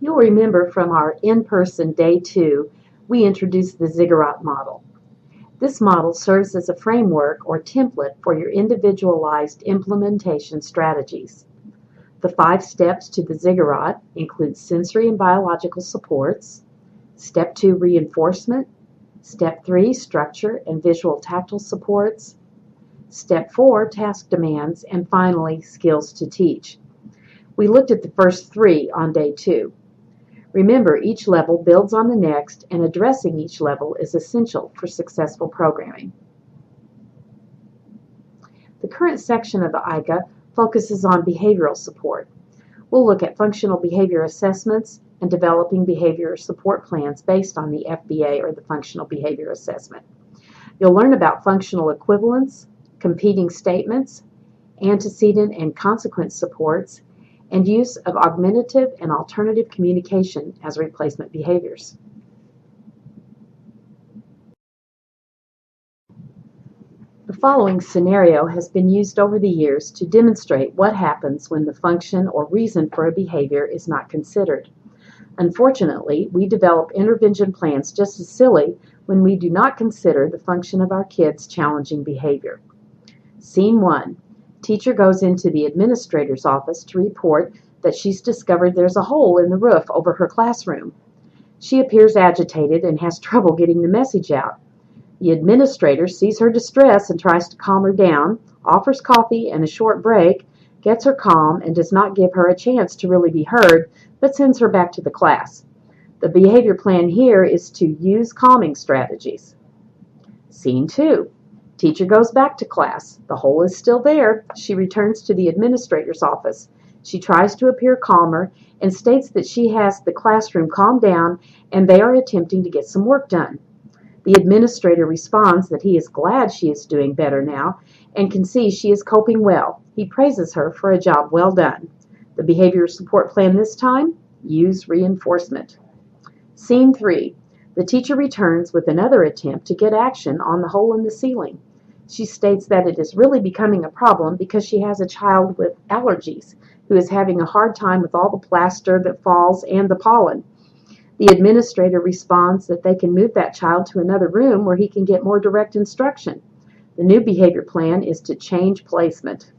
You'll remember from our in-person Day 2, we introduced the Ziggurat model. This model serves as a framework or template for your individualized implementation strategies. The 5 steps to the Ziggurat include sensory and biological supports, Step 2, reinforcement, Step 3, structure and visual tactile supports, Step 4, task demands, and finally, skills to teach. We looked at the first 3 on Day 2. Remember, each level builds on the next, and addressing each level is essential for successful programming. The current section of the IGA focuses on behavioral support. We'll look at functional behavior assessments and developing behavior support plans based on the FBA or the functional behavior assessment. You'll learn about functional equivalence, competing statements, antecedent and consequent supports, and use of augmentative and alternative communication as replacement behaviors. The following scenario has been used over the years to demonstrate what happens when the function or reason for a behavior is not considered. Unfortunately, we develop intervention plans just as silly when we do not consider the function of our kids' challenging behavior. Scene 1. Teacher goes into the administrator's office to report that she's discovered there's a hole in the roof over her classroom. She appears agitated and has trouble getting the message out. The administrator sees her distress and tries to calm her down, offers coffee and a short break, gets her calm, and does not give her a chance to really be heard, but sends her back to the class. The behavior plan here is to use calming strategies. Scene 2. Teacher goes back to class. The hole is still there. She returns to the administrator's office. She tries to appear calmer and states that she has the classroom calmed down and they are attempting to get some work done. The administrator responds that he is glad she is doing better now and can see she is coping well. He praises her for a job well done. The behavior support plan this time? Use reinforcement. Scene 3. The teacher returns with another attempt to get action on the hole in the ceiling. She states that it is really becoming a problem because she has a child with allergies who is having a hard time with all the plaster that falls and the pollen. The administrator responds that they can move that child to another room where he can get more direct instruction. The new behavior plan is to change placement.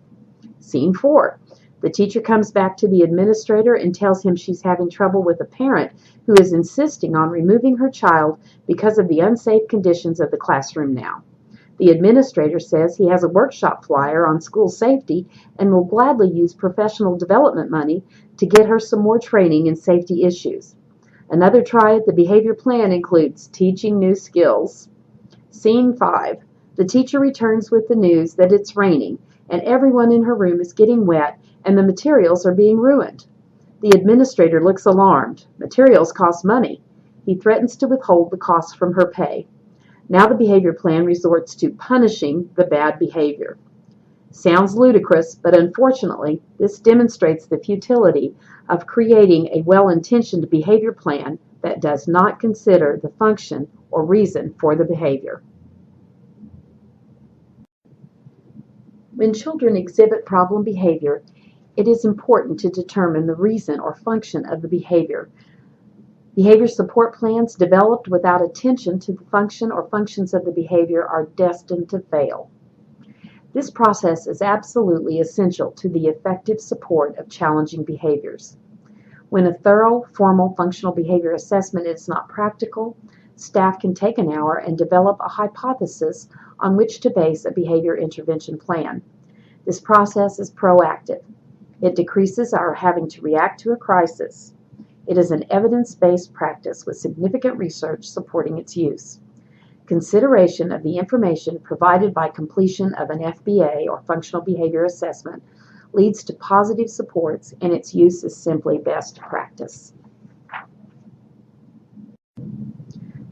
Scene 4. The teacher comes back to the administrator and tells him she's having trouble with a parent who is insisting on removing her child because of the unsafe conditions of the classroom now. The administrator says he has a workshop flyer on school safety and will gladly use professional development money to get her some more training in safety issues. Another try at the behavior plan includes teaching new skills. Scene 5. The teacher returns with the news that it's raining and everyone in her room is getting wet and the materials are being ruined. The administrator looks alarmed. Materials cost money. He threatens to withhold the costs from her pay. Now the behavior plan resorts to punishing the bad behavior. Sounds ludicrous, but unfortunately, this demonstrates the futility of creating a well-intentioned behavior plan that does not consider the function or reason for the behavior. When children exhibit problem behavior, it is important to determine the reason or function of the behavior. Behavior support plans developed without attention to the function or functions of the behavior are destined to fail. This process is absolutely essential to the effective support of challenging behaviors. When a thorough, formal functional behavior assessment is not practical, staff can take an hour and develop a hypothesis on which to base a behavior intervention plan. This process is proactive. It decreases our having to react to a crisis. It is an evidence-based practice with significant research supporting its use. Consideration of the information provided by completion of an FBA or functional behavior assessment leads to positive supports, and its use is simply best practice.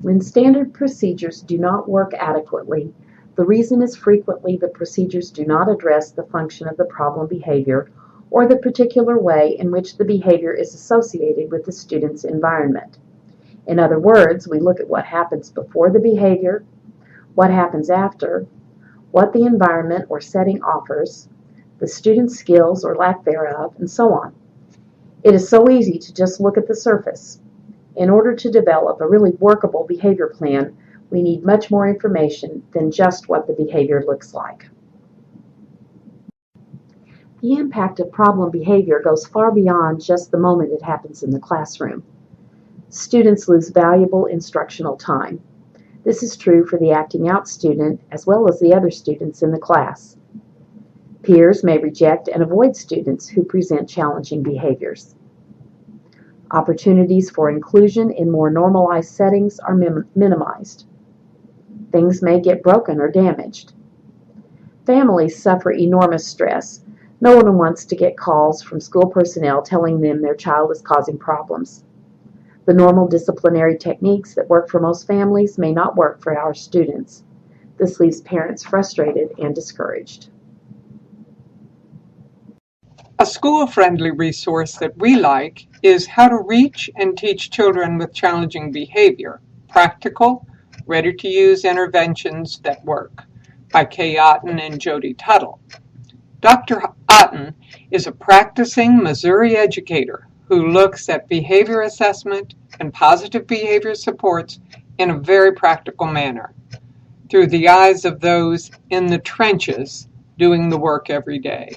When standard procedures do not work adequately, the reason is frequently the procedures do not address the function of the problem behavior or the particular way in which the behavior is associated with the student's environment. In other words, we look at what happens before the behavior, what happens after, what the environment or setting offers, the student's skills or lack thereof, and so on. It is so easy to just look at the surface. In order to develop a really workable behavior plan, we need much more information than just what the behavior looks like. The impact of problem behavior goes far beyond just the moment it happens in the classroom. Students lose valuable instructional time. This is true for the acting out student as well as the other students in the class. Peers may reject and avoid students who present challenging behaviors. Opportunities for inclusion in more normalized settings are minimized. Things may get broken or damaged. Families suffer enormous stress. No one wants to get calls from school personnel telling them their child is causing problems. The normal disciplinary techniques that work for most families may not work for our students. This leaves parents frustrated and discouraged. A school-friendly resource that we like is How to Reach and Teach Children with Challenging Behavior, Practical, Ready-to-Use Interventions That Work, by Kay Otten and Jody Tuttle. Dr. Otten is a practicing Missouri educator who looks at behavior assessment and positive behavior supports in a very practical manner, through the eyes of those in the trenches doing the work every day.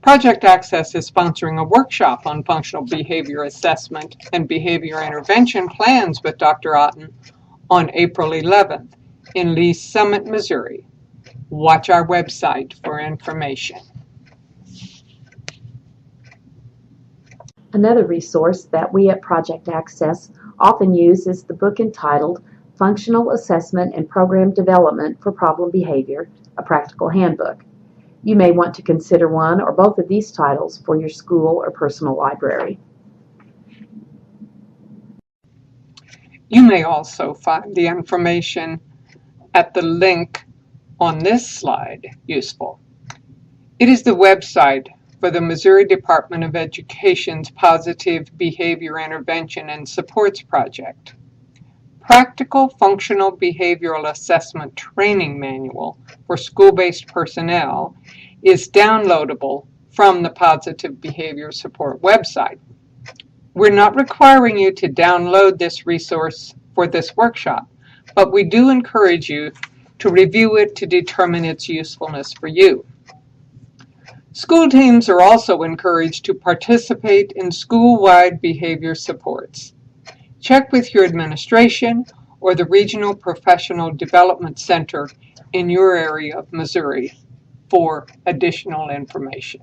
Project Access is sponsoring a workshop on functional behavior assessment and behavior intervention plans with Dr. Otten on April 11th in Lee's Summit, Missouri. Watch our website for information. Another resource that we at Project Access often use is the book entitled Functional Assessment and Program Development for Problem Behavior, a Practical Handbook. You may want to consider one or both of these titles for your school or personal library. You may also find the information at the link on this slide useful. It is the website for the Missouri Department of Education's Positive Behavior Intervention and Supports Project. Practical Functional Behavioral Assessment Training Manual for School-Based Personnel is downloadable from the Positive Behavior Support website. We're not requiring you to download this resource for this workshop, but we do encourage you to review it to determine its usefulness for you. School teams are also encouraged to participate in school-wide behavior supports. Check with your administration or the Regional Professional Development Center in your area of Missouri for additional information.